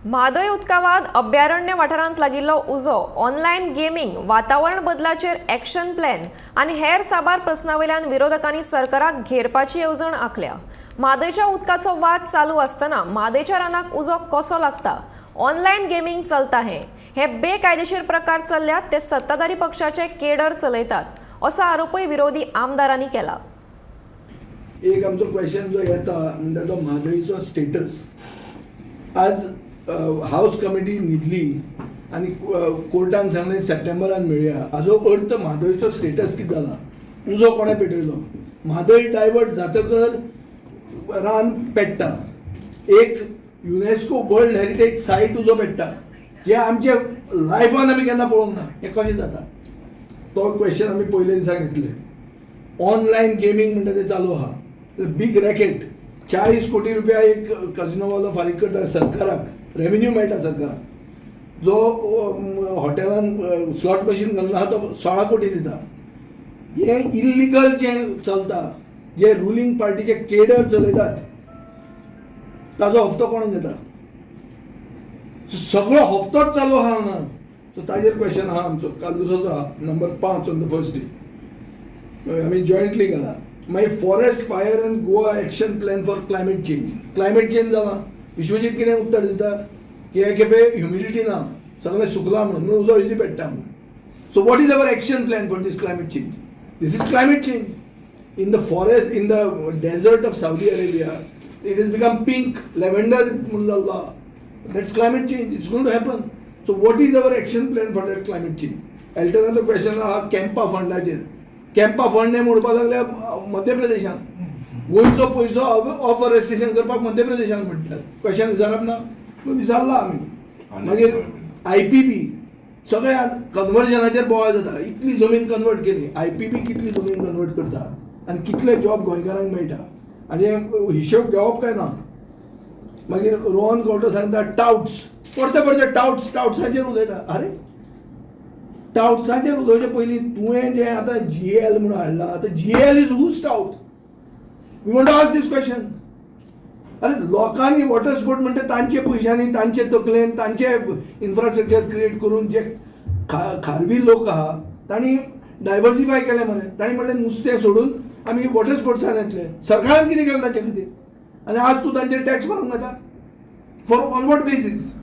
म्हादय उदकावाद अभयारण्य वाठारांत लागिल्लो उजो ऑनलायन गेमिंग वातावरण बदलाचेर एक्शन प्लॅन आनी हेर साबार प्रस्नावयल्यान विरोधकांनी सरकाराक घेरपाची येवजण आंखल्या। म्हादयच्या उदकाचो वाद चालू आसतना म्हादयच्या रानाक उजो कसो लागता, ऑनलायन गेमिंग चलता हे बेकायदेशीर प्रकार चल्ल्यात ते सत्ताधारी पक्षाचे केडर चलयतात असो आरोपय विरोधी आमदारांनी केला। एक आमचो क्वेश्चन जो येता म्हणजे तो म्हादयचो स्टेटस आज हाऊस कमिटी न्हिदली आणि कोर्टान सांगलें सप्टेंबरान मेळया। हाजो अर्थ म्हादयचो स्टेटस कितें जाला, उजो कोणें पेटयलो, म्हादय डायवर्ट जातकर रान पेट्टा, एक युनेस्को वर्ल्ड हेरिटेज सायट उजो पेट्टा जे आमचे लायफान आमी केन्ना पळोवंक ना। हें कशें जाता तो क्वेश्चन आमी पयले दिसा घेतले। ऑनलायन गेमिंग म्हणटा तें चालू आहा, बिग रॅकेट 40 कोटी रुपया एक कजिनोवालो फारीक करता सरकाराक, रेव्हेन्यू मेळटा सरकाराक। जो हॉटेलान स्लॉट मशीन घालून आहा तो 16 कोटी दिता। हे इल्लिगल जे चलता, जे रुलींग पार्टीचे केडर चलयतात, ताजो हप्तो कोण घेता? सगळो हप्तोच चालू आहा हांगा। सो ताजेर क्वेश्चन आहा आमचो काल दुसरो आहा number 5 on the first day आमी जॉयंटली घाला। मागीर forest fire end Goa action plan for climate change. Climate change जाला, विश्वजीत कितें उत्तर दिता की हे खेपे ह्युमिडिटी ना, सगळें सुकला म्हणून उजो इजी पेट्टा म्हणून। So what is our action plan for this climate change? This is climate change. In the forest, in the desert of Saudi Arabia it is become pink, lavender म्हणून जाल्लो आहा। That's climate change. It's going to happen. So what is our action plan for that climate change? Alternative question आहा Campa फंडाचेर। Campa fund ने म्हणपाक लागल्या मध्य प्रदेशान गोंयचो पयसो अफॉरेस्टेशन करपाक मध्य प्रदेशान म्हणटात। क्वेश्चन विचारप ना? विचारला आमी। मागीर IPP सगळ्या कन्वर्जनाचेर बोवाळ जाता, इतली जमीन कन्वर्ट केली। IPP कितली जमीन कन्वर्ट करता आनी कितले जॉब गोंयकारांक मेळटा आनी हिशोब घेवप काय ना। मागीर रोहन गौडो सांगता टाउट्स, परते परते टाउट्साचेर उलयता। अरे टाउट्साचेर उलोवचे पयलीं तुवें जे आतां GAL म्हणून हाडला, आतां GAL is whose thought? We want to ask this question. अरे लोकांनी वॉटर स्पोर्ट म्हणटा तांचे पयशांनी, तांचे तकलेन, तांचे इन्फ्रास्ट्रक्चर क्रिएट करून जे खारवी लोक आहा तांणी डायवर्सिफाय केले मरे। तांणी म्हणलें नुस्तें सोडून आमी वॉटर स्पोर्ट्सान येतले। सरकारान कितें केलें ताचे खातीर? आणि आज तू तांचेर टॅक्स भरूंक येता? For on what basis?